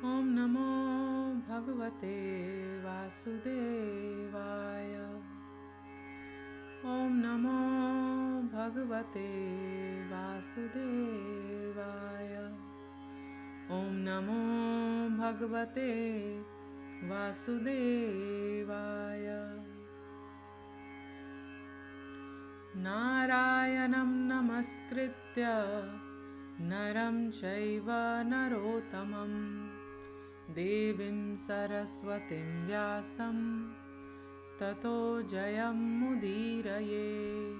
Om Namo Bhagavate Vasudevaya. Om Namo Bhagavate Vasudevaya. Om Namo Bhagavate Vasudevaya. Narayanam Namaskritya Naram Chaiva Narottamam Devim Saraswatim Vyasam Tato Jayam Mudiraye.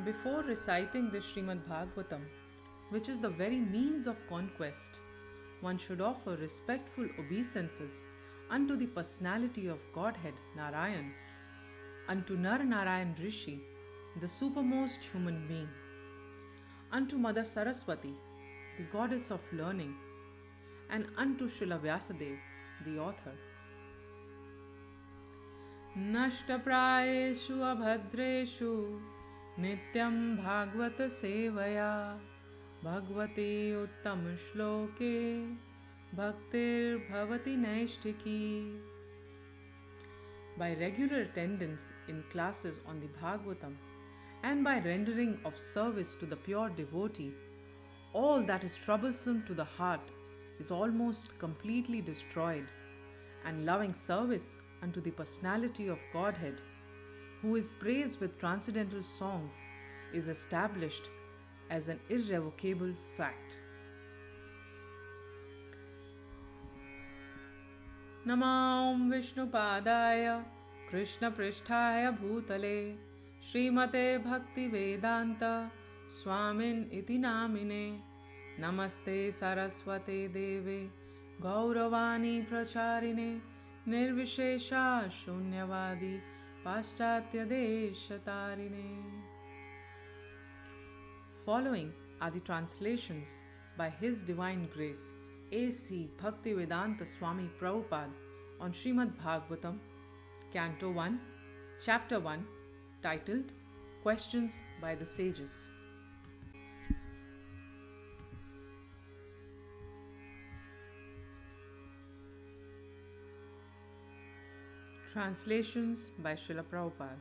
Before reciting the Srimad Bhagavatam, which is the very means of conquest, one should offer respectful obeisances unto the personality of Godhead Narayan, unto Nar Narayan Rishi, the supermost human being, unto Mother Saraswati, the goddess of learning, and unto Srila Vyasadeva, the author. Nashtaprayeshu abhadreshu nityam bhagavata sevaya bhagavate uttam shloke bhaktir bhavati naishtiki. By regular attendance in classes on the Bhagavatam and by rendering of service to the pure devotee, all that is troublesome to the heart is almost completely destroyed, and loving service unto the personality of Godhead, who is praised with transcendental songs, is established as an irrevocable fact. Namam Vishnupadaya Krishna Pristhaya Bhutale Srimate Bhaktivedanta Swamin iti namine Namaste Saraswate Deve Gauravani Pracharine Nirvishesha Shunyavadi Paschatya Deshatarine. Following are the translations by His Divine Grace A.C. Bhaktivedanta Swami Prabhupada on Srimad Bhagavatam, Canto-1, Chapter-1, titled Questions by the Sages. Translations by Srila Prabhupada.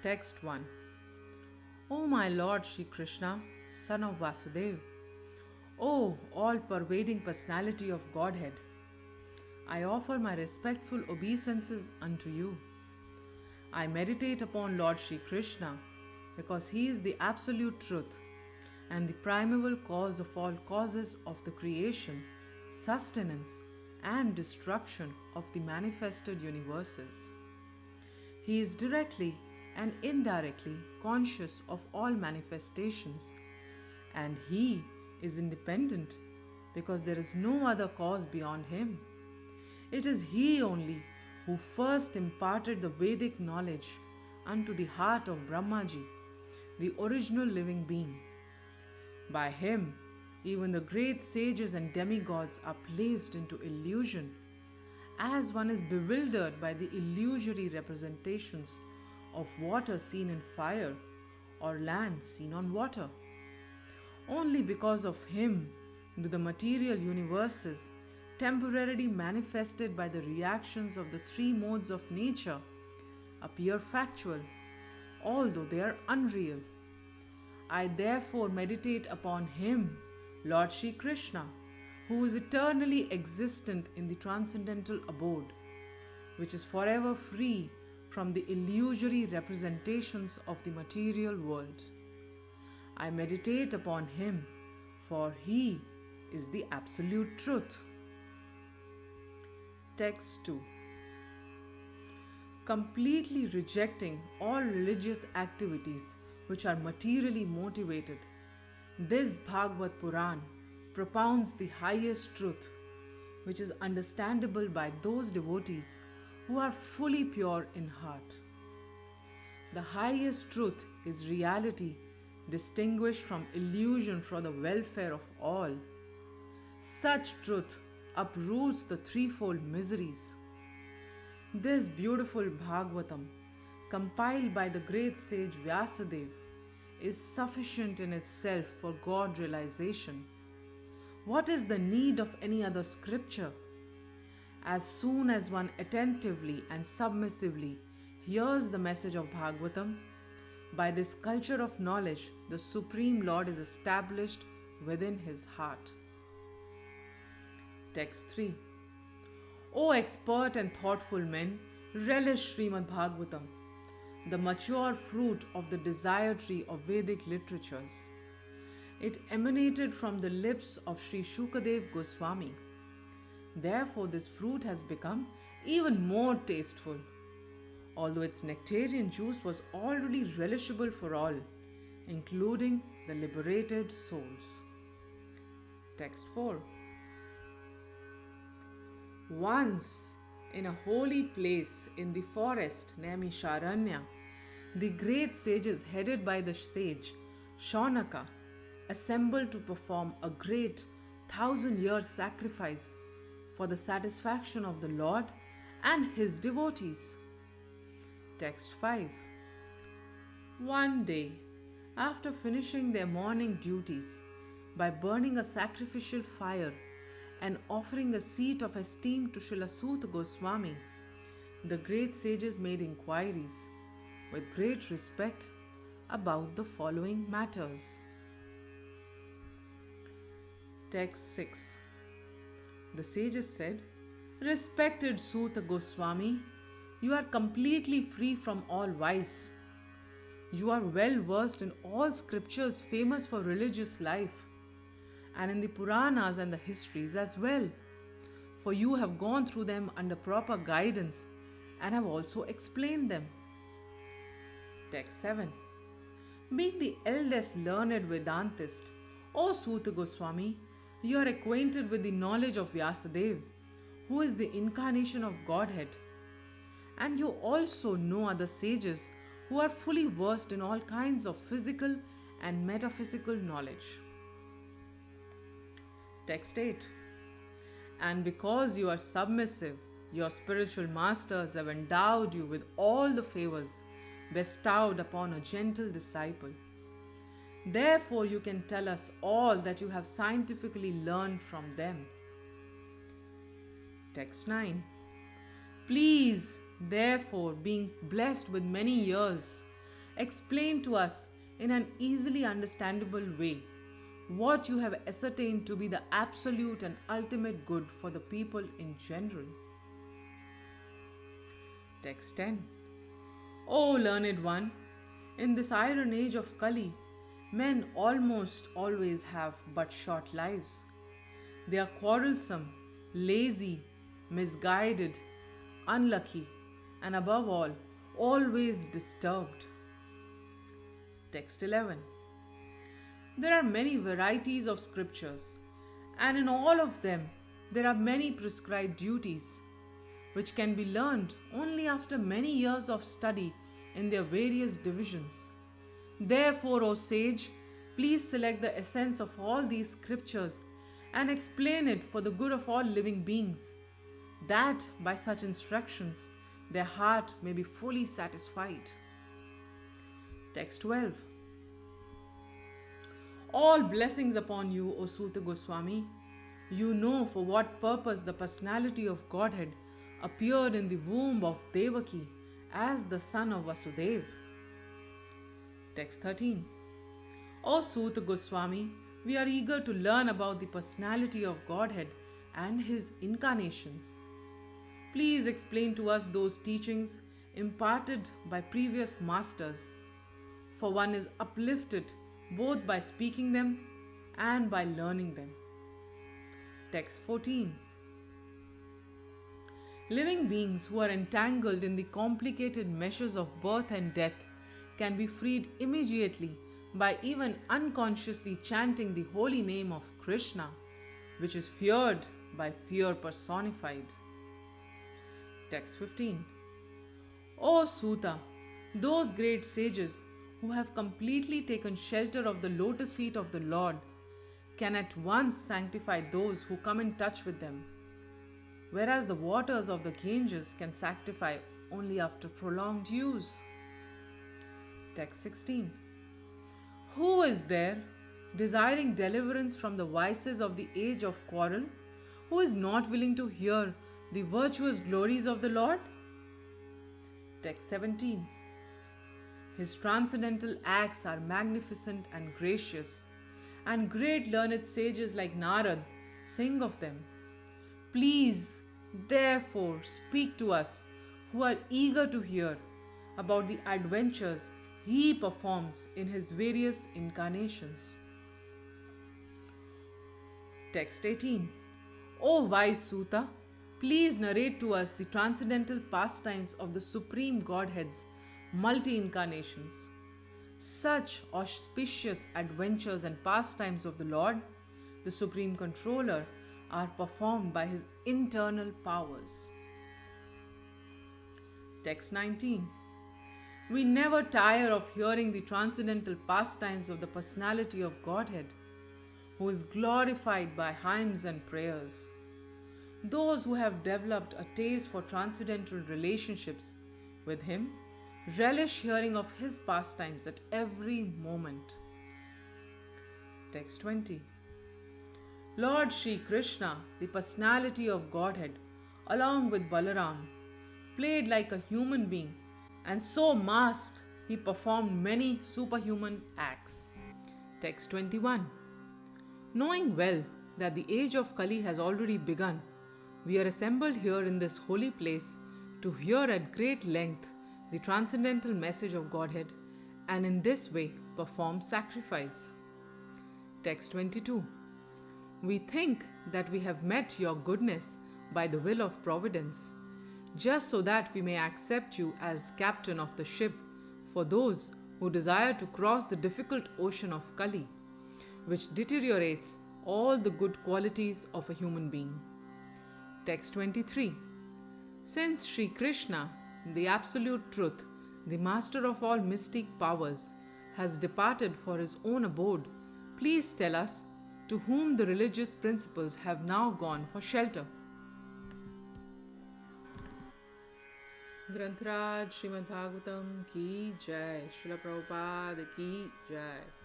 Text 1. O my Lord Shri Krishna, Son of Vasudeva, O all-pervading personality of Godhead, I offer my respectful obeisances unto you. I meditate upon Lord Shri Krishna because He is the absolute truth and the primeval cause of all causes of the creation, sustenance, and destruction of the manifested universes. He is directly and indirectly conscious of all manifestations, and He is independent because there is no other cause beyond Him. It is He only who first imparted the Vedic knowledge unto the heart of Brahmaji, the original living being. By Him, even the great sages and demigods are placed into illusion, as one is bewildered by the illusory representations of water seen in fire or land seen on water. Only because of Him do the material universes, temporarily manifested by the reactions of the three modes of nature, appear factual, although they are unreal. I therefore meditate upon Him, Lord Shri Krishna, who is eternally existent in the transcendental abode, which is forever free from the illusory representations of the material world. I meditate upon Him, for He is the absolute truth. Text 2. Completely rejecting all religious activities which are materially motivated, this Bhagavad Puran propounds the highest truth, which is understandable by those devotees who are fully pure in heart. The highest truth is reality distinguished from illusion for the welfare of all. Such truth uproots the threefold miseries. This beautiful Bhagavatam, compiled by the great sage Vyasadeva, is sufficient in itself for God realization. What is the need of any other scripture? As soon as one attentively and submissively hears the message of Bhagavatam, by this culture of knowledge, the Supreme Lord is established within his heart. Text 3. O expert and thoughtful men, relish Srimad Bhagavatam, the mature fruit of the desire tree of Vedic literatures. It emanated from the lips of Sri Shukadev Goswami. Therefore, this fruit has become even more tasteful, although its nectarian juice was already relishable for all, including the liberated souls. Text 4. Once, in a holy place in the forest Naimisharanya, the great sages headed by the sage Shaunaka assembled to perform a great 1,000-year sacrifice for the satisfaction of the Lord and his devotees. Text 5. One day, after finishing their morning duties by burning a sacrificial fire and offering a seat of esteem to Srila Suta Goswami, the great sages made inquiries with great respect about the following matters. Text 6. The sages said, Respected Suta Goswami, you are completely free from all vice. You are well versed in all scriptures famous for religious life, and in the Puranas and the histories as well, for you have gone through them under proper guidance and have also explained them. Text 7. Being the eldest learned Vedantist, O Suta Goswami, you are acquainted with the knowledge of Vyasadeva, who is the incarnation of Godhead, and you also know other sages who are fully versed in all kinds of physical and metaphysical knowledge. Text 8. And because you are submissive, your spiritual masters have endowed you with all the favors bestowed upon a gentle disciple. Therefore, you can tell us all that you have scientifically learned from them. Text 9. Please, therefore, being blessed with many years, explain to us in an easily understandable way what you have ascertained to be the absolute and ultimate good for the people in general. Text 10. O learned one, in this iron age of Kali, men almost always have but short lives. They are quarrelsome, lazy, misguided, unlucky, and above all, always disturbed. Text 11. There are many varieties of scriptures, and in all of them there are many prescribed duties, which can be learned only after many years of study in their various divisions. Therefore, O sage, please select the essence of all these scriptures and explain it for the good of all living beings, that by such instructions their heart may be fully satisfied. Text 12. All blessings upon you, O Suta Goswami. You know for what purpose the personality of Godhead appeared in the womb of Devaki as the son of Vasudeva. Text 13. O Suta Goswami, we are eager to learn about the personality of Godhead and his incarnations. Please explain to us those teachings imparted by previous masters, for one is uplifted both by speaking them and by learning them. Text 14. Living beings who are entangled in the complicated meshes of birth and death can be freed immediately by even unconsciously chanting the holy name of Krishna, which is feared by fear personified. Text 15. O Suta, those great sages who have completely taken shelter of the lotus feet of the Lord can at once sanctify those who come in touch with them, whereas the waters of the Ganges can sanctify only after prolonged use. Text 16. Who is there desiring deliverance from the vices of the age of quarrel, who is not willing to hear the virtuous glories of the Lord? Text 17. His transcendental acts are magnificent and gracious, and great learned sages like Narad sing of them. Please, therefore, speak to us who are eager to hear about the adventures he performs in his various incarnations. Text 18. O wise Suta, please narrate to us the transcendental pastimes of the Supreme Godhead's multi-incarnations. Such auspicious adventures and pastimes of the Lord, the Supreme Controller, are performed by his internal powers. Text 19. We never tire of hearing the transcendental pastimes of the Personality of Godhead, who is glorified by hymns and prayers. Those who have developed a taste for transcendental relationships with him relish hearing of his pastimes at every moment. Text 20. Lord Sri Krishna, the Personality of Godhead, along with Balaram, played like a human being, and so masked he performed many superhuman acts. Text 21. Knowing well that the age of Kali has already begun, we are assembled here in this holy place to hear at great length the transcendental message of Godhead, and in this way perform sacrifice. Text 22. We think that we have met your goodness by the will of Providence, just so that we may accept you as captain of the ship for those who desire to cross the difficult ocean of Kali, which deteriorates all the good qualities of a human being. Text 23. Since Sri Krishna, the Absolute Truth, the Master of all mystic powers, has departed for his own abode, please tell us to whom the religious principles have now gone for shelter. Grantaraj Srimad Bhagavatam ki jai, Srila Prabhupada ki jai.